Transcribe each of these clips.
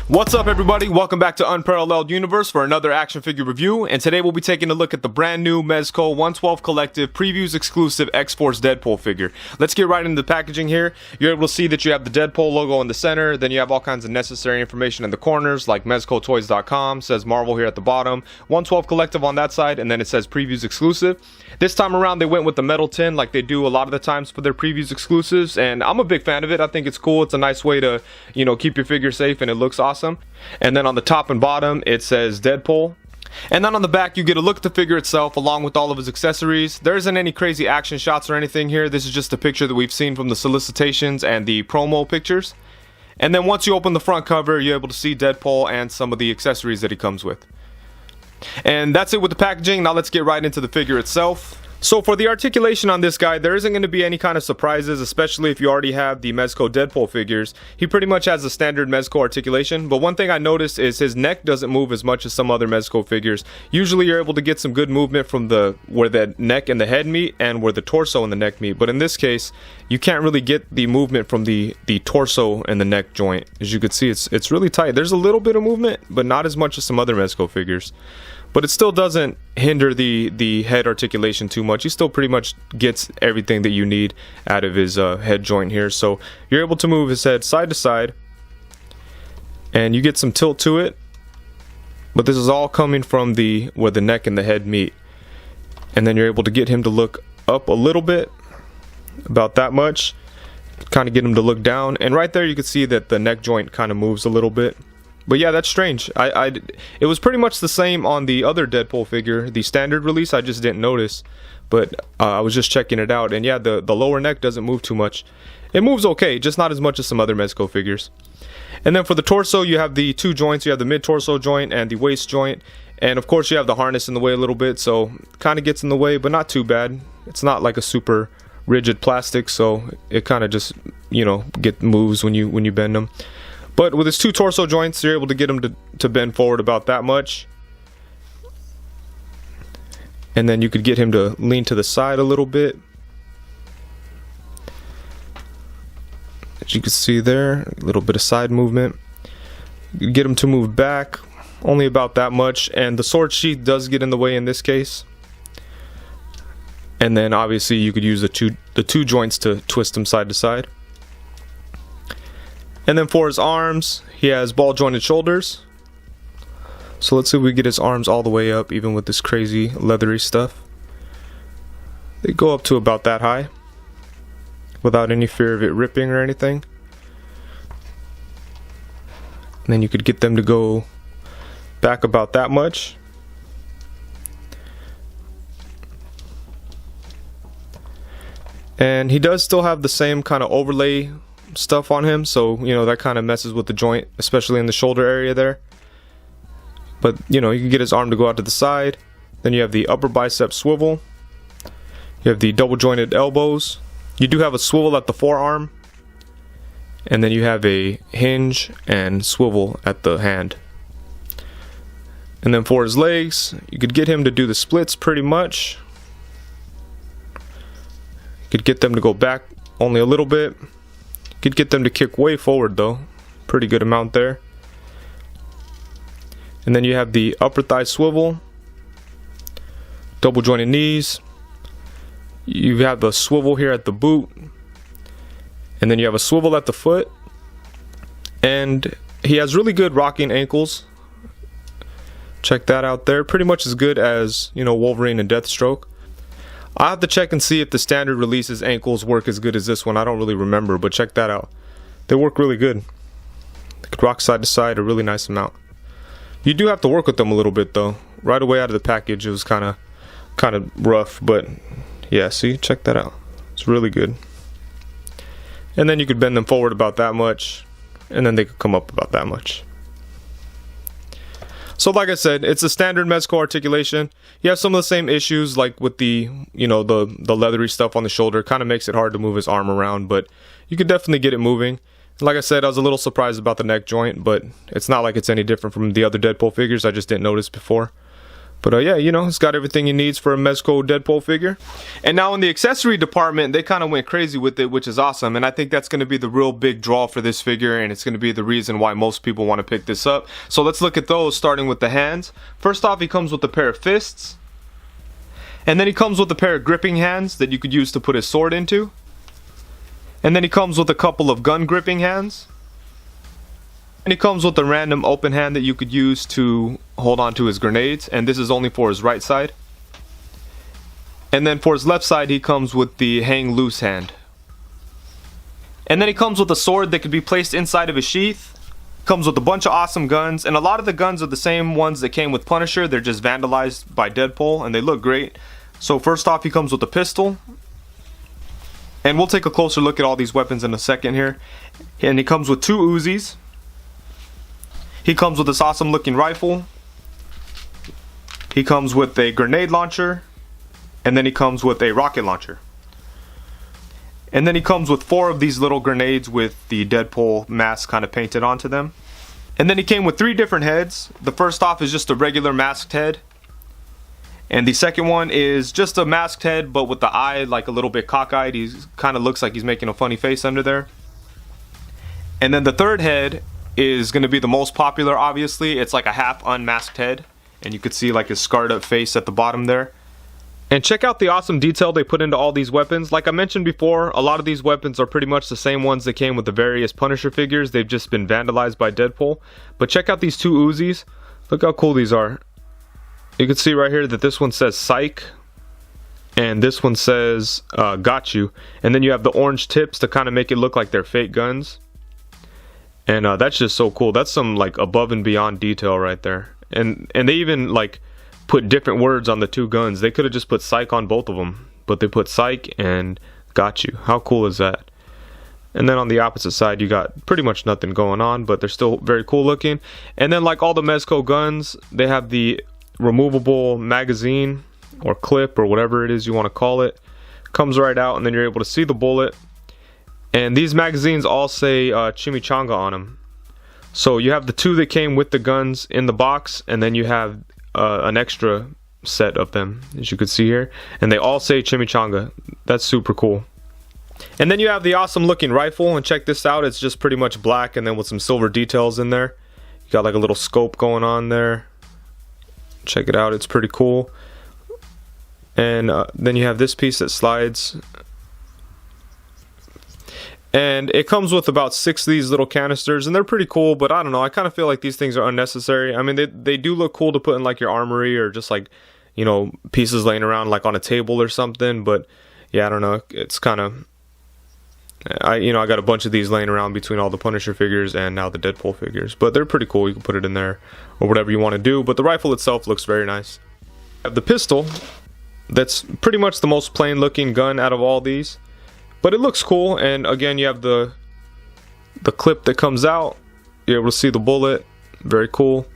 What's up, everybody? Welcome back to Unparalleled Universe for another action figure review, and today we'll be taking a look at the brand new Mezco 112 Collective Previews exclusive X-Force Deadpool figure. Let's get right into the packaging here. You're able to see that you have the Deadpool logo in the center, then you have all kinds of necessary information in the corners like mezcotoys.com, says Marvel here at the bottom, 112 Collective on that side, and then it says Previews exclusive. This time around they went with the metal tin like they do a lot of the times for their Previews exclusives, and I'm a big fan of it. I think it's cool. It's a nice way to, keep your figure safe, and it looks awesome. And then on the top and bottom it says Deadpool. And then on the back you get a look at the figure itself along with all of his accessories. There isn't any crazy action shots or anything here. This is just a picture that we've seen from the solicitations and the promo pictures. And then once you open the front cover, you're able to see Deadpool and some of the accessories that he comes with. And that's it with the packaging. Now let's get right into the figure itself. So for the articulation on this guy, there isn't going to be any kind of surprises, especially if you already have the Mezco Deadpool figures. He pretty much has the standard Mezco articulation, but one thing I noticed is his neck doesn't move as much as some other Mezco figures. Usually you're able to get some good movement from where the neck and the head meet and where the torso and the neck meet, but in this case, you can't really get the movement from the torso and the neck joint. As you can see, it's really tight. There's a little bit of movement, but not as much as some other Mezco figures. But it still doesn't hinder the head articulation too much. He still pretty much gets everything that you need out of his head joint here. So you're able to move his head side to side, and you get some tilt to it. But this is all coming from where the neck and the head meet. And then you're able to get him to look up a little bit, about that much. Kind of get him to look down. And right there you can see that the neck joint kind of moves a little bit. But yeah, that's strange. It was pretty much the same on the other Deadpool figure, the standard release. I just didn't notice, but I was just checking it out, and yeah, the lower neck doesn't move too much. It moves okay, just not as much as some other Mezco figures. And then for the torso, you have the two joints. You have the mid-torso joint and the waist joint, and of course you have the harness in the way a little bit, so kind of gets in the way, but not too bad. It's not like a super rigid plastic, so it kind of just moves when you bend them. But with his two torso joints, you're able to get him to bend forward about that much. And then you could get him to lean to the side a little bit. As you can see there, a little bit of side movement. You can get him to move back only about that much. And the sword sheath does get in the way in this case. And then obviously you could use the two joints to twist him side to side. And then for his arms, he has ball jointed shoulders. So let's see if we get his arms all the way up, even with this crazy leathery stuff. They go up to about that high, without any fear of it ripping or anything. And then you could get them to go back about that much. And he does still have the same kind of overlay stuff on him, so that kind of messes with the joint, especially in the shoulder area there. But you can get his arm to go out to the side. Then you have the upper bicep swivel. You have the double jointed elbows. You do have a swivel at the forearm, and then you have a hinge and swivel at the hand. And then for his legs, you could get him to do the splits pretty much. You could get them to go back only a little bit. Could get them to kick way forward though, pretty good amount there. And then you have the upper thigh swivel, double jointed knees. You have the swivel here at the boot, and then you have a swivel at the foot. And he has really good rocking ankles. Check that out there, pretty much as good as Wolverine and Deathstroke. I'll have to check and see if the standard releases ankles work as good as this one. I don't really remember, but check that out. They work really good. They could rock side to side a really nice amount. You do have to work with them a little bit though. Right away out of the package it was kind of rough, but yeah, see, check that out. It's really good. And then you could bend them forward about that much, and then they could come up about that much. So like I said, it's a standard Mezco articulation. You have some of the same issues like with the leathery stuff on the shoulder. Kind of makes it hard to move his arm around, but you could definitely get it moving. Like I said, I was a little surprised about the neck joint, but it's not like it's any different from the other Deadpool figures. I just didn't notice before. But yeah, you know, it's got everything he needs for a Mezco Deadpool figure. And now in the accessory department, they kind of went crazy with it, which is awesome. And I think that's going to be the real big draw for this figure, and it's going to be the reason why most people want to pick this up. So let's look at those, starting with the hands. First off, he comes with a pair of fists. And then he comes with a pair of gripping hands that you could use to put his sword into. And then he comes with a couple of gun gripping hands. And he comes with a random open hand that you could use to hold on to his grenades, and this is only for his right side. And then for his left side, he comes with the hang loose hand. And then he comes with a sword that could be placed inside of his sheath. Comes with a bunch of awesome guns, and a lot of the guns are the same ones that came with Punisher. They're just vandalized by Deadpool, and they look great. So first off, he comes with a pistol. And we'll take a closer look at all these weapons in a second here. And he comes with two Uzis. He comes with this awesome looking rifle. He comes with a grenade launcher. And then he comes with a rocket launcher. And then he comes with 4 of these little grenades with the Deadpool mask kind of painted onto them. And then he came with 3 different heads. The first off is just a regular masked head. And the second one is just a masked head, but with the eye like a little bit cockeyed. He kind of looks like he's making a funny face under there. And then the third head is going to be the most popular, obviously. It's like a half unmasked head, and you could see like his scarred up face at the bottom there. And check out the awesome detail they put into all these weapons. Like I mentioned before, a lot of these weapons are pretty much the same ones that came with the various Punisher figures. They've just been vandalized by Deadpool. But check out these 2 Uzis. Look how cool these are. You can see right here that this one says Psych, and this one says Got You. And then you have the orange tips to kind of make it look like they're fake guns. And that's just so cool. That's some like above and beyond detail right there. And they even like put different words on the 2 guns. They could have just put Psych on both of them, but they put Psych and Got You. How cool is that? And then on the opposite side, you got pretty much nothing going on, but they're still very cool looking. And then like all the Mezco guns, they have the removable magazine or clip or whatever it is you want to call it. Comes right out, and then you're able to see the bullet. And these magazines all say Chimichanga on them. So you have the 2 that came with the guns in the box, and then you have an extra set of them, as you can see here. And they all say Chimichanga. That's super cool. And then you have the awesome looking rifle, and check this out. It's just pretty much black and then with some silver details in there. You got like a little scope going on there. Check it out, it's pretty cool. And then you have this piece that slides. And it comes with about 6 of these little canisters, and they're pretty cool, but I don't know, I kind of feel like these things are unnecessary. I mean, they do look cool to put in like your armory, or just like, you know, pieces laying around like on a table or something. But yeah, I don't know, it's kind of, I got a bunch of these laying around between all the Punisher figures and now the Deadpool figures, but they're pretty cool. You can put it in there or whatever you want to do, but the rifle itself looks very nice. You have the pistol, that's pretty much the most plain looking gun out of all these. But it looks cool, and again, you have the clip that comes out. You're able to see the bullet. Very cool.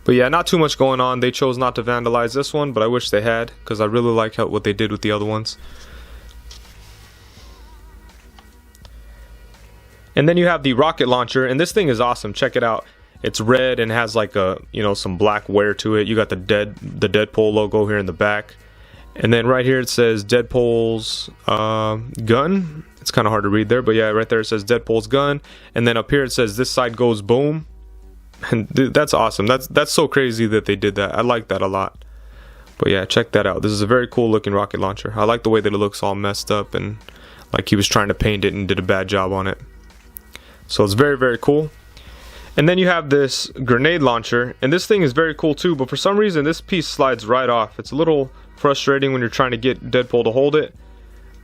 But yeah, not too much going on. They chose not to vandalize this one, but I wish they had, because I really like what they did with the other ones. And then you have the rocket launcher, and this thing is awesome. Check it out. It's red and has like a, some black wear to it. You got the Deadpool logo here in the back. And then right here it says Deadpool's gun. It's kind of hard to read there, but yeah, right there it says Deadpool's gun. And then up here it says this side goes boom. And dude, that's awesome. That's so crazy that they did that. I like that a lot. But yeah, check that out. This is a very cool looking rocket launcher. I like the way that it looks all messed up and like he was trying to paint it and did a bad job on it. So it's very, very cool. And then you have this grenade launcher, and this thing is very cool too, but for some reason this piece slides right off. It's a little frustrating when you're trying to get Deadpool to hold it,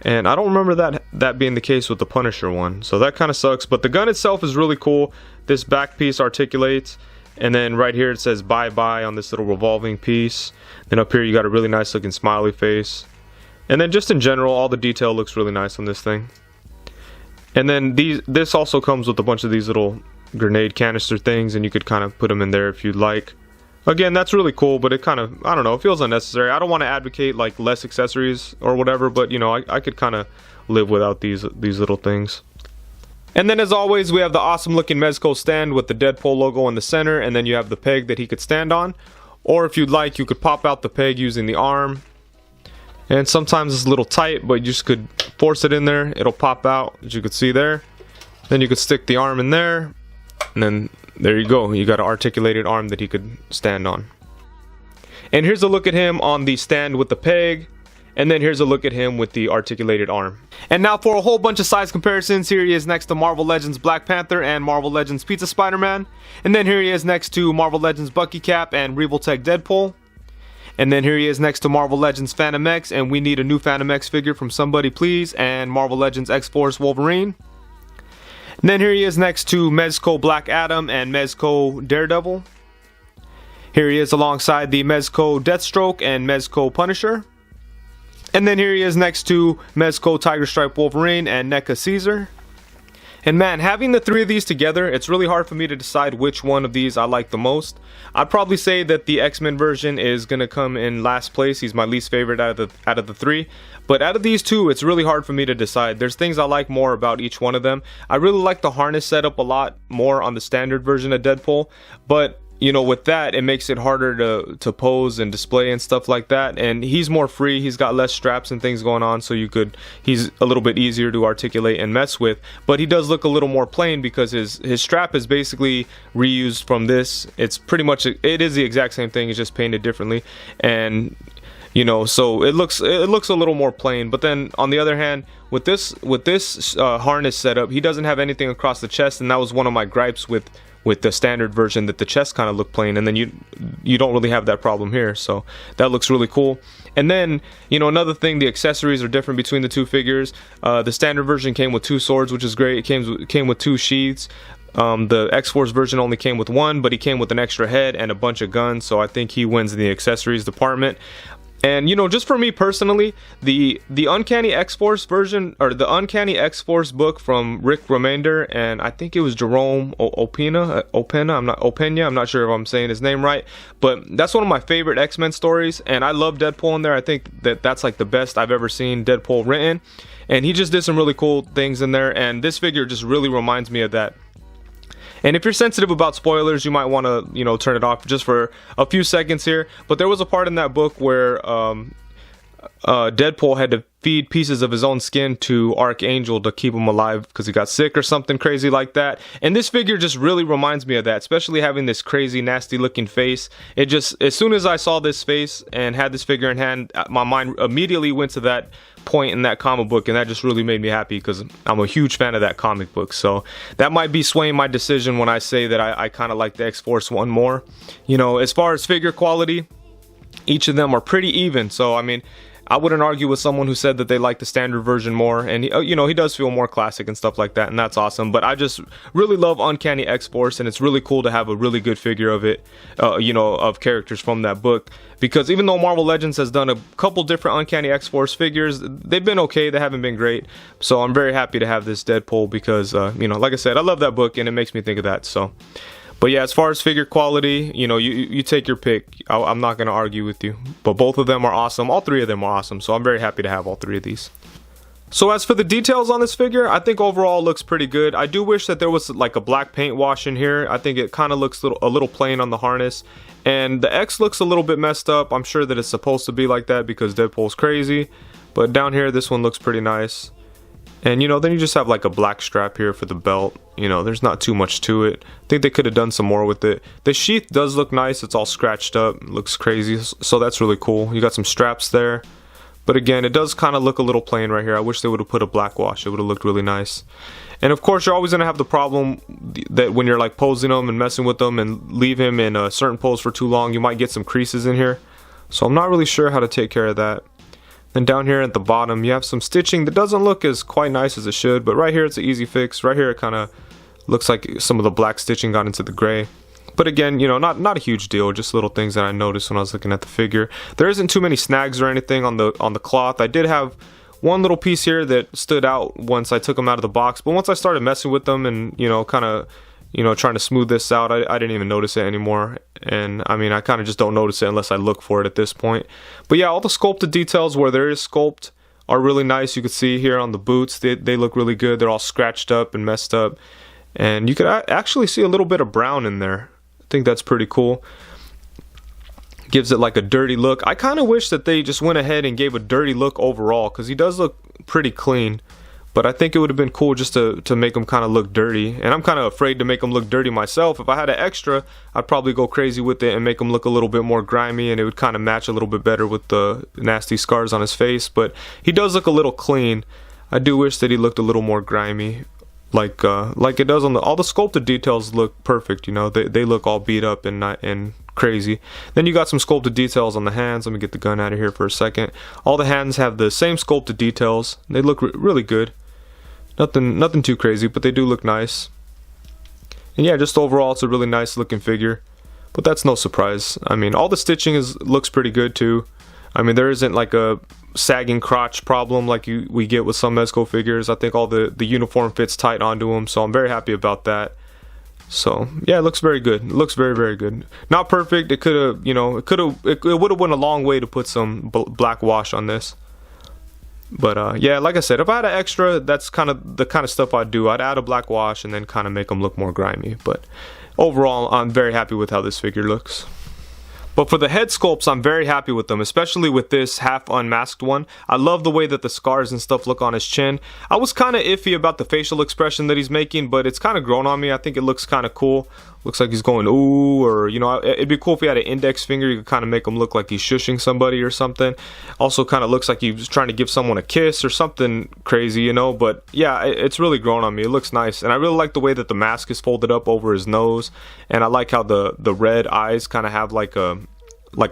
and I don't remember that being the case with the Punisher one, so that kind of sucks. But the gun itself is really cool. This back piece articulates, and then right here it says bye bye on this little revolving piece. Then up here you got a really nice looking smiley face, and then just in general all the detail looks really nice on this thing. And then this also comes with a bunch of these little grenade canister things, and you could kind of put them in there if you'd like. Again, that's really cool, but it kind of, I don't know, it feels unnecessary. I don't want to advocate like less accessories or whatever, but I could kind of live without these little things. And then as always, we have the awesome looking Mezco stand with the Deadpool logo in the center, and then you have the peg that he could stand on. or if you'd like, you could pop out the peg using the arm. And sometimes it's a little tight, but you just could force it in there, it'll pop out, as you could see there. Then you could stick the arm in there, and then there you go, you got an articulated arm that he could stand on. And here's a look at him on the stand with the peg, and then here's a look at him with the articulated arm. And now for a whole bunch of size comparisons, here he is next to Marvel Legends Black Panther and Marvel Legends Pizza Spider-Man. And then here he is next to Marvel Legends Bucky Cap and Reticle Deadpool. And then here he is next to Marvel Legends Phantom X, and we need a new Phantom X figure from somebody please, and Marvel Legends X-Force Wolverine. And then here he is next to Mezco Black Adam and Mezco Daredevil. Here he is alongside the Mezco Deathstroke and Mezco Punisher. And then here he is next to Mezco Tiger Stripe Wolverine and NECA Caesar. And man, having the three of these together, it's really hard for me to decide which one of these I like the most. I'd probably say that the X-Men version is gonna come in last place. He's my least favorite out of the three. But out of these two, it's really hard for me to decide. There's things I like more about each one of them. I really like the harness setup a lot more on the standard version of Deadpool, but you know, with that, it makes it harder to pose and display and stuff like that. And he's more free. He's got less straps and things going on, so he's a little bit easier to articulate and mess with. But he does look a little more plain because his strap is basically reused from this. It's pretty much, it is the exact same thing. It's just painted differently. And you know, so it looks a little more plain. But then on the other hand, with this harness setup, he doesn't have anything across the chest, and that was one of my gripes with the standard version, that the chest kind of looked plain, and then you don't really have that problem here. So that looks really cool. And then, you know, another thing, the accessories are different between the two figures. The standard version came with 2 swords, which is great. It came with 2 sheaths. The X-Force version only came with 1, but he came with an extra head and a bunch of guns, so I think he wins in the accessories department. And you know, just for me personally, the Uncanny X-Force version, or the Uncanny X-Force book from Rick Remender, and I think it was Jerome Opena, I'm not sure if I'm saying his name right, but that's one of my favorite X-Men stories, and I love Deadpool in there. I think that's like the best I've ever seen Deadpool written, and he just did some really cool things in there, and this figure just really reminds me of that. And if you're sensitive about spoilers, you might want to, you know, turn it off just for a few seconds here. But there was a part in that book where Deadpool had to feed pieces of his own skin to Archangel to keep him alive because he got sick or something crazy like that. And this figure just really reminds me of that, especially having this crazy, nasty looking face. It just, as soon as I saw this face and had this figure in hand, my mind immediately went to that point in that comic book, and that just really made me happy because I'm a huge fan of that comic book. So that might be swaying my decision when I say that I kind of like the X-Force one more. You know, as far as figure quality, each of them are pretty even. So I mean, I wouldn't argue with someone who said that they like the standard version more, and you know, he does feel more classic and stuff like that, and that's awesome. But I just really love Uncanny X-Force, and it's really cool to have a really good figure of it, you know, of characters from that book. Because even though Marvel Legends has done a couple different Uncanny X-Force figures, they've been okay, they haven't been great. So I'm very happy to have this Deadpool because, you know, like I said, I love that book, and it makes me think of that. So, but yeah, as far as figure quality, you know, you take your pick. I'm not going to argue with you. But both of them are awesome. All 3 of them are awesome. So I'm very happy to have all 3 of these. So as for the details on this figure, I think overall it looks pretty good. I do wish that there was like a black paint wash in here. I think it kind of looks a little plain on the harness. And the X looks a little bit messed up. I'm sure that it's supposed to be like that because Deadpool's crazy. But down here, this one looks pretty nice. And you know, then you just have like a black strap here for the belt. You know, there's not too much to it. I think they could have done some more with it. The sheath does look nice. It's all scratched up. It looks crazy. So that's really cool. You got some straps there. But again, it does kind of look a little plain right here. I wish they would have put a black wash. It would have looked really nice. And of course, you're always going to have the problem that when you're like posing them and messing with them and leave him in a certain pose for too long, you might get some creases in here. So I'm not really sure how to take care of that. Then down here at the bottom, you have some stitching that doesn't look as quite nice as it should, but right here it's an easy fix. Right here it kind of looks like some of the black stitching got into the gray. But again, you know, not a huge deal, just little things that I noticed when I was looking at the figure. There isn't too many snags or anything on the cloth. I did have one little piece here that stood out once I took them out of the box, but once I started messing with them and, you know, kind of, you know, trying to smooth this out, I didn't even notice it anymore. And I mean, I kind of just don't notice it unless I look for it at this point. But yeah, all the sculpted details where there is sculpt are really nice. You can see here on the boots, they look really good. They're all scratched up and messed up. And you could actually see a little bit of brown in there. I think that's pretty cool. Gives it like a dirty look. I kind of wish that they just went ahead and gave a dirty look overall, because he does look pretty clean. But I think it would have been cool just to make him kind of look dirty. And I'm kind of afraid to make him look dirty myself. If I had an extra, I'd probably go crazy with it and make him look a little bit more grimy, and it would kind of match a little bit better with the nasty scars on his face. But he does look a little clean. I do wish that he looked a little more grimy. Like it does on all the sculpted details look perfect, you know. They look all beat up and crazy. Then you got some sculpted details on the hands. Let me get the gun out of here for a second. All the hands have the same sculpted details. They look really good. Nothing too crazy, but they do look nice. And yeah, just overall, it's a really nice looking figure. But that's no surprise. I mean, all the stitching looks pretty good too. I mean, there isn't like a sagging crotch problem like we get with some Mezco figures. I think all the uniform fits tight onto them, so I'm very happy about that. So yeah, it looks very good. It looks very good. Not perfect. It could have, you know, it would have went a long way to put some black wash on this. But yeah, like I said, if I had an extra, that's kind of the kind of stuff I'd do. I'd add a black wash and then kind of make them look more grimy. But overall, I'm very happy with how this figure looks. But for the head sculpts, I'm very happy with them, especially with this half unmasked one. I love the way that the scars and stuff look on his chin. I was kind of iffy about the facial expression that he's making, but it's kind of grown on me. I think it looks kind of cool. Looks like he's going ooh, or, you know, it'd be cool if he had an index finger. You could kind of make him look like he's shushing somebody or something. Also kind of looks like he was trying to give someone a kiss or something crazy, you know. But yeah, it's really grown on me. It looks nice, and I really like the way that the mask is folded up over his nose, and I like how the red eyes kind of have like a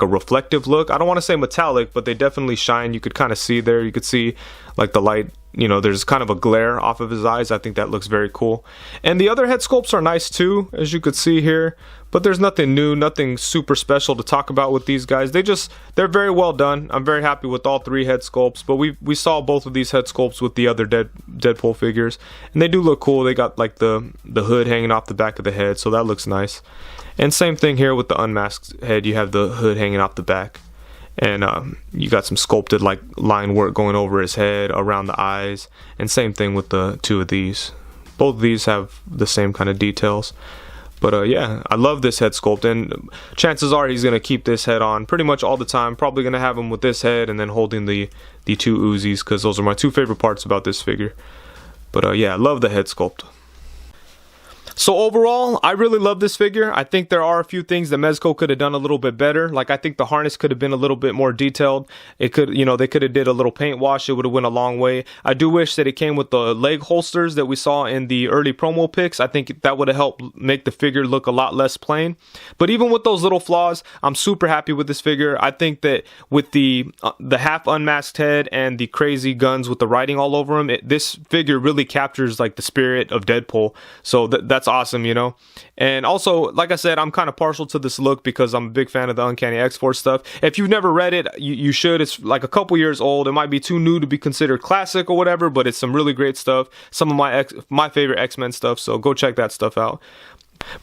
reflective look. I don't want to say metallic, but they definitely shine. You could kind of see there. You could see like the light, you know, there's kind of a glare off of his eyes. I think that looks very cool. And the other head sculpts are nice too, as you could see here. But there's nothing new, nothing super special to talk about with these guys. They're very well done. I'm very happy with all three head sculpts. But we saw both of these head sculpts with the other Deadpool figures, and they do look cool. They got like the hood hanging off the back of the head, so that looks nice. And same thing here with the unmasked head. You have the hood hanging off the back, and you got some sculpted like line work going over his head, around the eyes, and same thing with the two of these. Both of these have the same kind of details. But yeah, I love this head sculpt, and chances are he's gonna keep this head on pretty much all the time. Probably gonna have him with this head and then holding the two Uzis, because those are my two favorite parts about this figure. But yeah, I love the head sculpt. So overall, I really love this figure. I think there are a few things that Mezco could have done a little bit better. Like, I think the harness could have been a little bit more detailed. It could, you know, they could have did a little paint wash. It would have went a long way. I do wish that it came with the leg holsters that we saw in the early promo pics. I think that would have helped make the figure look a lot less plain. But even with those little flaws, I'm super happy with this figure. I think that with the half unmasked head and the crazy guns with the writing all over him, this figure really captures like the spirit of Deadpool. So that's awesome, you know. And also, like I said, I'm kind of partial to this look because I'm a big fan of the Uncanny X-Force stuff. If you've never read it, you should. It's like a couple years old. It might be too new to be considered classic or whatever, but it's some really great stuff. Some of my favorite X-Men stuff, so go check that stuff out.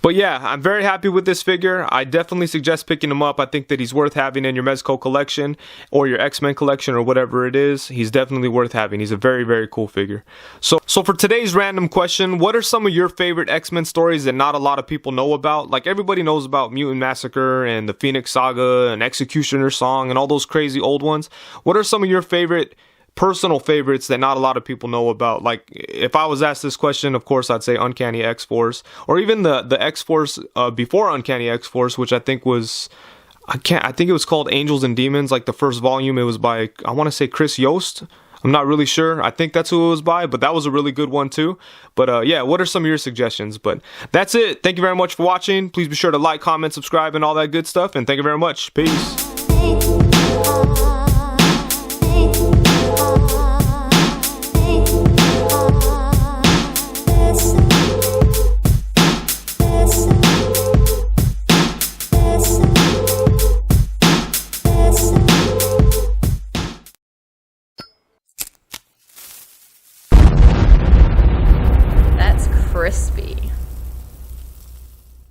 But yeah, I'm very happy with this figure. I definitely suggest picking him up. I think that he's worth having in your Mezco collection or your X-Men collection or whatever it is. He's definitely worth having. He's a very, very cool figure. So for today's random question, what are some of your favorite X-Men stories that not a lot of people know about? Like, everybody knows about Mutant Massacre and the Phoenix Saga and Executioner Song and all those crazy old ones. What are some of your personal favorites that not a lot of people know about? Like, if I was asked this question, of course I'd say Uncanny X-Force, or even the X-Force before Uncanny X-Force, which I think was, I think it was called Angels and Demons. Like, the first volume, it was by, I want to say, Chris Yost. I'm not really sure. I think that's who it was by, but that was a really good one too. But yeah, what are some of your suggestions? But that's it. Thank you very much for watching. Please be sure to like, comment, subscribe, and all that good stuff. And thank you very much. Peace.